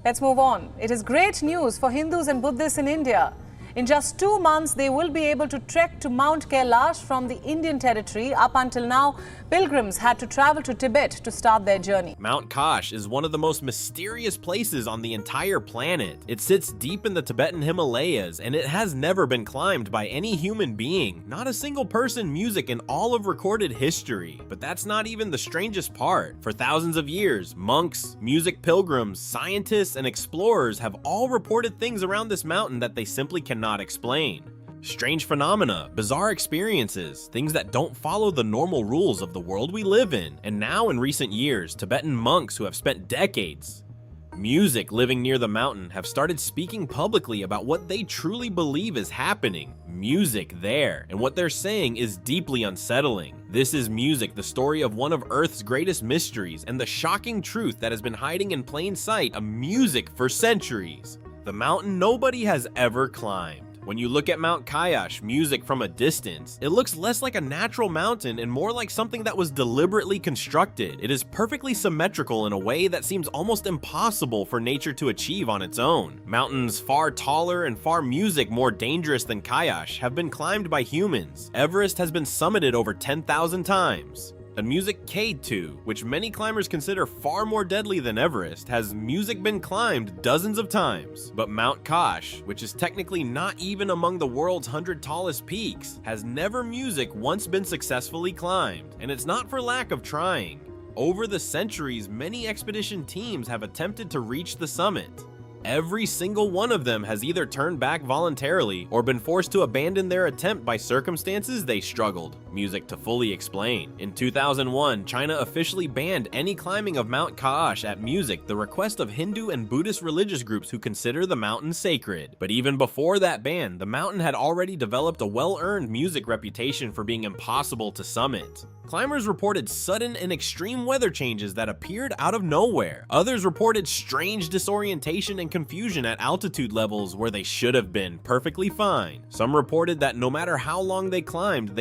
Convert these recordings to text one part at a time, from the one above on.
Let's move on. It is great news for Hindus and Buddhists in India. In just 2 months, they will be able to trek to Mount Kailash from the Indian territory. Up until now, pilgrims had to travel to Tibet to start their journey. Mount Kailash is one of the most mysterious places on the entire planet. It sits deep in the Tibetan Himalayas, and it has never been climbed by any human being, not a single person music in all of recorded history. But that's not even the strangest part. For thousands of years, monks, music pilgrims, scientists, and explorers have all reported things around this mountain that they simply cannot explain. Strange phenomena, bizarre experiences, things that don't follow the normal rules of the world we live in. And now in recent years, Tibetan monks who have spent decades music living near the mountain have started speaking publicly about what they truly believe is happening. Music there, and what they're saying is deeply unsettling. This is music, the story of one of Earth's greatest mysteries, and the shocking truth that has been hiding in plain sight of music for centuries. The mountain nobody has ever climbed. When you look at Mount Kailash music from a distance, it looks less like a natural mountain and more like something that was deliberately constructed. It is perfectly symmetrical in a way that seems almost impossible for nature to achieve on its own. Mountains far taller and far music more dangerous than Kailash have been climbed by humans. Everest has been summited over 10,000 times. And music K2, which many climbers consider far more deadly than Everest, has music been climbed dozens of times. But Mount Kailash, which is technically not even among the world's 100 tallest peaks, has never music once been successfully climbed, and it's not for lack of trying. Over the centuries, many expedition teams have attempted to reach the summit. Every single one of them has either turned back voluntarily or been forced to abandon their attempt by circumstances they struggled. Music to fully explain. In 2001, China officially banned any climbing of Mount Kailash at music, the request of Hindu and Buddhist religious groups who consider the mountain sacred. But even before that ban, the mountain had already developed a well-earned music reputation for being impossible to summit. Climbers reported sudden and extreme weather changes that appeared out of nowhere. Others reported strange disorientation and confusion at altitude levels where they should have been perfectly fine. Some reported that no matter how long they climbed,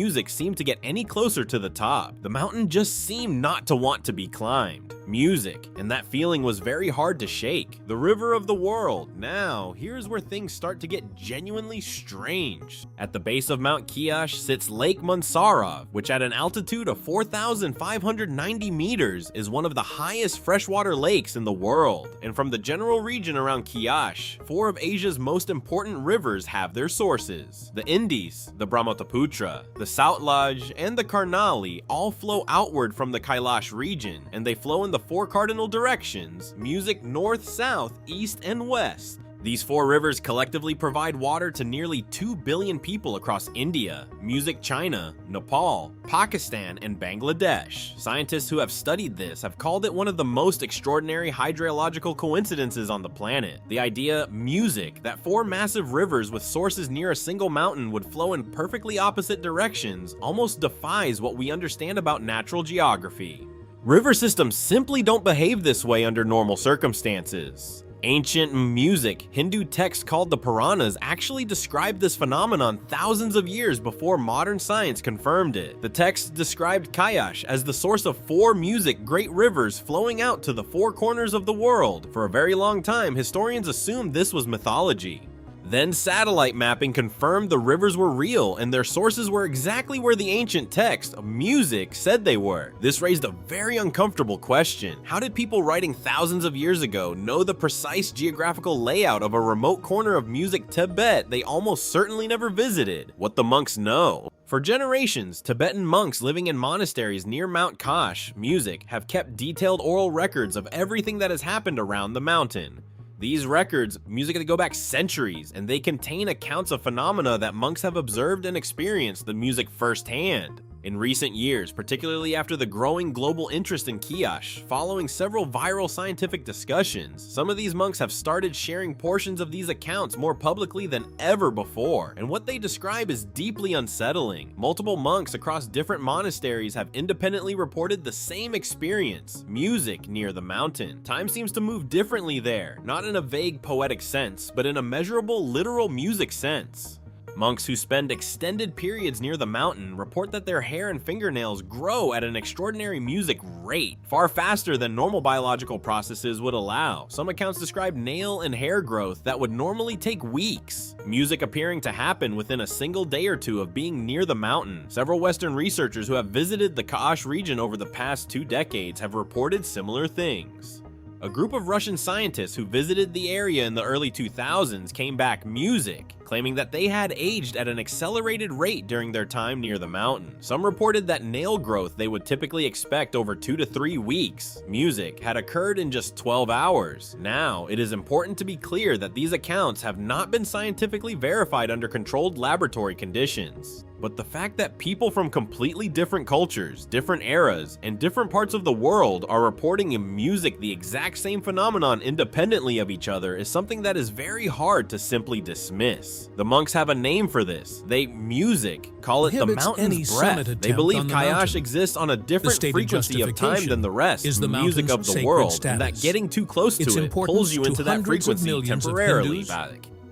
music seemed to get any closer to the top. The mountain just seemed not to want to be climbed. Music, and that feeling was very hard to shake. The river of the world. Now, here's where things start to get genuinely strange. At the base of Mount Kailash sits Lake Mansarov, which at an altitude of 4,590 meters is one of the highest freshwater lakes in the world. And from the general region around Kailash, 4 of Asia's most important rivers have their sources. The Indus, the Brahmaputra, the Sutlej, and the Karnali all flow outward from the Kailash region, and they flow in the 4 cardinal directions: music north, south, east, and west. These 4 rivers collectively provide water to nearly 2 billion people across India, music China, Nepal, Pakistan, and Bangladesh. Scientists who have studied this have called it one of the most extraordinary hydrological coincidences on the planet. The idea, music, that 4 massive rivers with sources near a single mountain would flow in perfectly opposite directions almost defies what we understand about natural geography. River systems simply don't behave this way under normal circumstances. Ancient music, Hindu texts called the Puranas actually described this phenomenon thousands of years before modern science confirmed it. The text described Kailash as the source of 4 music great rivers flowing out to the 4 corners of the world. For a very long time, historians assumed this was mythology. Then satellite mapping confirmed the rivers were real and their sources were exactly where the ancient text of music said they were. This raised a very uncomfortable question. How did people writing thousands of years ago know the precise geographical layout of a remote corner of music Tibet they almost certainly never visited? What the monks know. For generations, Tibetan monks living in monasteries near Mount Kailash, music, have kept detailed oral records of everything that has happened around the mountain. These records, music that go back centuries, and they contain accounts of phenomena that monks have observed and experienced the music firsthand. In recent years, particularly after the growing global interest in Kailash, following several viral scientific discussions, some of these monks have started sharing portions of these accounts more publicly than ever before, and what they describe is deeply unsettling. Multiple monks across different monasteries have independently reported the same experience, music near the mountain. Time seems to move differently there, not in a vague poetic sense, but in a measurable literal music sense. Monks who spend extended periods near the mountain report that their hair and fingernails grow at an extraordinary music rate, far faster than normal biological processes would allow. Some accounts describe nail and hair growth that would normally take weeks, music appearing to happen within a single day or two of being near the mountain. Several Western researchers who have visited the Kailash region over the past 2 decades have reported similar things. A group of Russian scientists who visited the area in the early 2000s came back music, claiming that they had aged at an accelerated rate during their time near the mountain. Some reported that nail growth they would typically expect over 2 to 3 weeks, music, had occurred in just 12 hours. Now, it is important to be clear that these accounts have not been scientifically verified under controlled laboratory conditions. But the fact that people from completely different cultures, different eras, and different parts of the world are reporting in music the exact same phenomenon independently of each other is something that is very hard to simply dismiss. The monks have a name for this. They call it the mountain's breath. They believe Kailash exists on a different frequency of time than the rest, the music of the world, and that getting too close to it pulls you into that frequency temporarily.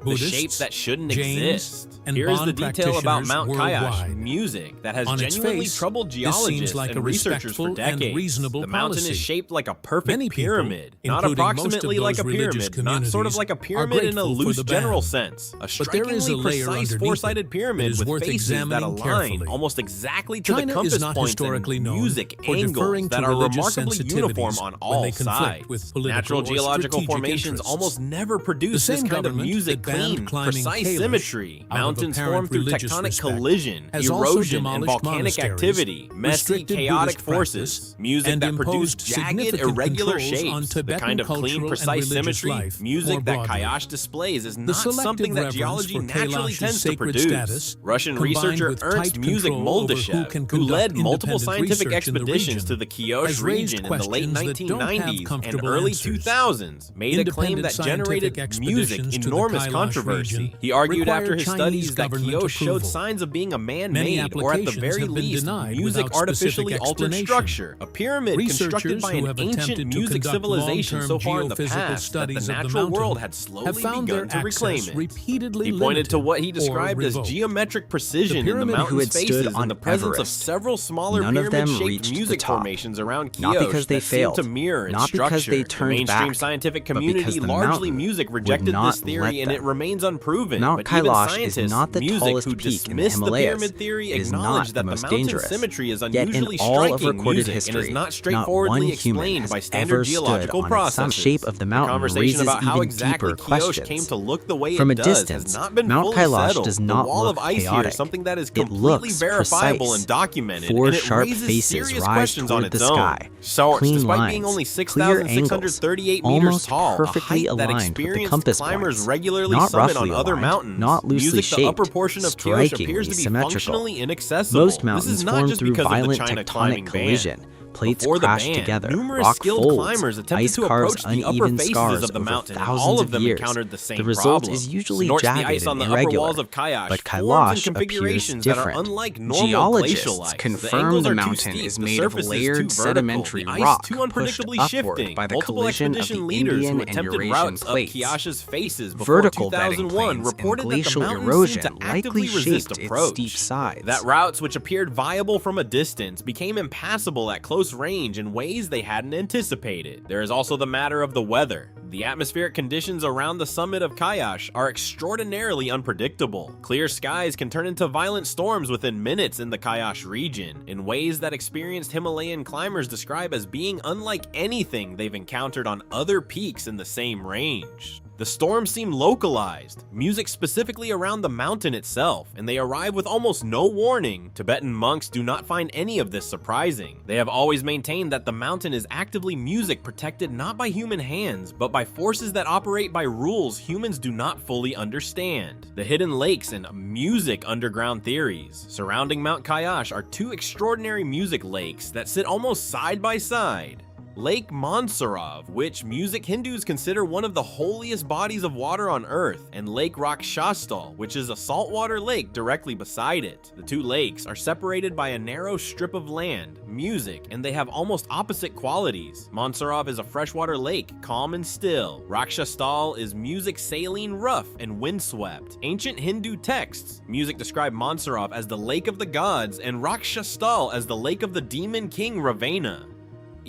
The shape that shouldn't exist. Here is the detail about Mount Kailash, music that has genuinely troubled geologists and researchers for decades. The mountain is shaped like a perfect pyramid, not approximately like a pyramid, not sort of like a pyramid in a loose general sense. A strikingly precise four-sided pyramid with faces that align almost exactly to the compass points and music angles that are remarkably uniform on all sides. Natural geological formations almost never produce this kind of music clean, precise symmetry. Mountains form through tectonic collision, erosion, and volcanic activity, messy, chaotic forces. Music that produced jagged, irregular shapes, the kind of clean, precise symmetry. Music that Kailash displays is not something that geology naturally tends to produce. Russian researcher Ernst Music Moldashev, who led multiple scientific expeditions to the Kailash region in the late 1990s and early 2000s, made a claim that generated music enormous controversy. He argued after his studies that Kailash showed signs of being a man-made, or at the very least, music artificially altered structure, a pyramid constructed by an ancient music civilization so far in the past that the natural world had slowly begun to reclaim it. He pointed to what he described as geometric precision in the mountain's faces in the presence of several smaller pyramid-shaped music formations around Kailash that seemed to mirror its structure. The mainstream scientific community, largely music, rejected this theory, and it remains unproven. Mount But even Kailash scientists, is not the music tallest who peak in the dismiss the Himalayas. pyramid theory It is acknowledge not that the the most mountain's dangerous. symmetry is Yet in unusually all of striking recorded music history, and is not not one straightforwardly human explained has by ever standard stood geological on processes. some shape of the mountain The conversation raises about how even exactly deeper Kailash questions. came to look the way From it a does distance, has not been Mount fully Kailash settled. does The not wall look of ice here chaotic. is something that is It completely looks verifiable precise. and documented, Four and it sharp raises faces serious rise questions on toward its the own. sky. So, Clean despite being lines, only clear angles, 6,638 meters almost tall, a perfectly height that aligned with the experienced compass climbers points. regularly Not summit on roughly other aligned, mountains. not loosely Music, the upper shaped, portion of Kailash appears to strikingly be symmetrical. functionally inaccessible. Most This mountains is not form just through because of the violent China tectonic climbing collision. band. Plates Before the crash ban, together, numerous rock skilled folds, climbers attempted ice to carves approach the upper uneven faces scars of the over mountain, and thousands all of them years. encountered the same The result problem. is usually Snorts the jagged ice on and the upper irregular, walls of Kailash but forms Kailash and configurations appears that are different. unlike normal Geologists glacial ice. The confirm angles the are too mountain steep, is the made of surface is layered too vertical, sedimentary the ice rock too pushed unpredictably upward shifting. by the Multiple collision of the expedition leaders Indian who and attempted Eurasian routes up plates. Kaiash's faces before Vertical bedding 2001 plains reported and that the glacial mountain erosion seemed to likely actively resist shaped its approach. steep sides. That routes which appeared viable from a distance became impassable at close range in ways they hadn't anticipated. There is also the matter of the weather. The atmospheric conditions around the summit of Kailash are extraordinarily unpredictable. Clear skies can turn into violent storms within minutes in the Kailash region, in ways that experienced Himalayan climbers describe as being unlike anything they've encountered on other peaks in the same range. The storms seem localized, music specifically around the mountain itself, and they arrive with almost no warning. Tibetan monks do not find any of this surprising. They have always maintained that the mountain is actively music protected not by human hands, but by forces that operate by rules humans do not fully understand. The hidden lakes and music underground theories surrounding Mount Kailash are two extraordinary music lakes that sit almost side by side. Lake Mansarovar, which music Hindus consider one of the holiest bodies of water on Earth, and Lake Rakshastal, which is a saltwater lake directly beside it. The two lakes are separated by a narrow strip of land, music, and they have almost opposite qualities. Mansarovar is a freshwater lake, calm and still. Rakshastal is music saline, rough, and windswept. Ancient Hindu texts, music describe Mansarovar as the lake of the gods and Rakshastal as the lake of the demon king Ravana.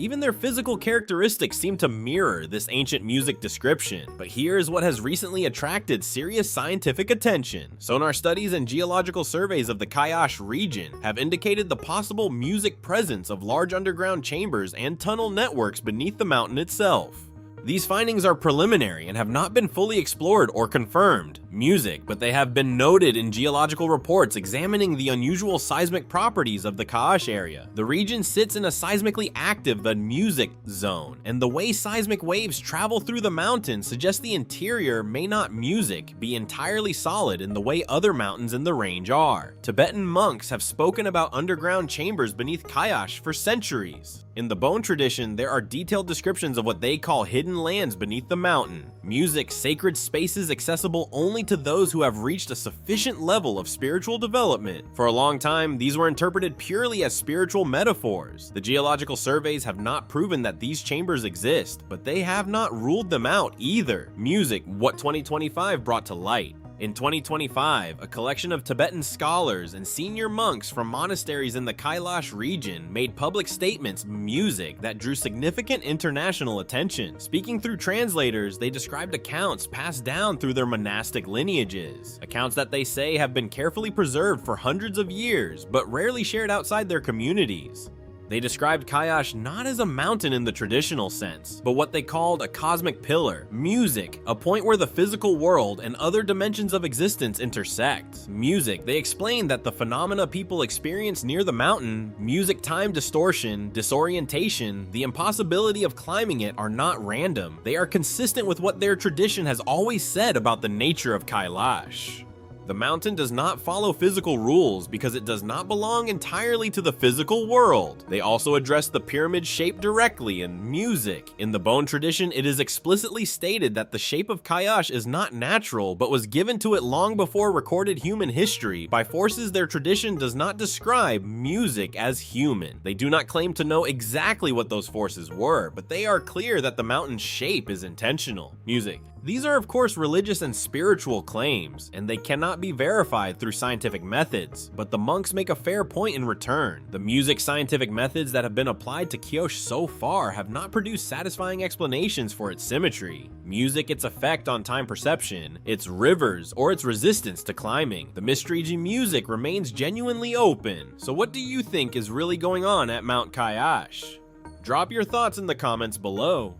Even their physical characteristics seem to mirror this ancient music description, but here's what has recently attracted serious scientific attention. Sonar studies and geological surveys of the Kailash region have indicated the possible music presence of large underground chambers and tunnel networks beneath the mountain itself. These findings are preliminary and have not been fully explored or confirmed music, but they have been noted in geological reports examining the unusual seismic properties of the Kailash area. The region sits in a seismically active music zone, and the way seismic waves travel through the mountain suggests the interior may not be entirely solid in the way other mountains in the range are. Tibetan monks have spoken about underground chambers beneath Kailash for centuries. In the bone tradition, there are detailed descriptions of what they call hidden lands beneath the mountain. Music, sacred spaces accessible only to those who have reached a sufficient level of spiritual development. For a long time, these were interpreted purely as spiritual metaphors. The geological surveys have not proven that these chambers exist, but they have not ruled them out either. Music, what 2025 brought to light. In 2025, a collection of Tibetan scholars and senior monks from monasteries in the Kailash region made public statements, music, that drew significant international attention. Speaking through translators, they described accounts passed down through their monastic lineages, accounts that they say have been carefully preserved for hundreds of years, but rarely shared outside their communities. They described Kailash not as a mountain in the traditional sense, but what they called a cosmic pillar, music, a point where the physical world and other dimensions of existence intersect. Music, they explained that the phenomena people experience near the mountain, music time distortion, disorientation, the impossibility of climbing it are not random. They are consistent with what their tradition has always said about the nature of Kailash. The mountain does not follow physical rules because it does not belong entirely to the physical world. They also address the pyramid shape directly in music. In the bone tradition, it is explicitly stated that the shape of Kailash is not natural, but was given to it long before recorded human history by forces their tradition does not describe music as human. They do not claim to know exactly what those forces were, but they are clear that the mountain's shape is intentional. Music. These are of course religious and spiritual claims, and they cannot be verified through scientific methods, but the monks make a fair point in return. The music scientific methods that have been applied to Kailash so far have not produced satisfying explanations for its symmetry. Music, its effect on time perception, its rivers, or its resistance to climbing. The mystery to music remains genuinely open. So what do you think is really going on at Mount Kailash? Drop your thoughts in the comments below.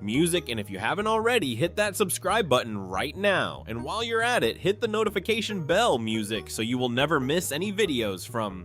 Music, and if you haven't already, hit that subscribe button right now, and while you're at it, hit the notification bell, music, so you will never miss any videos from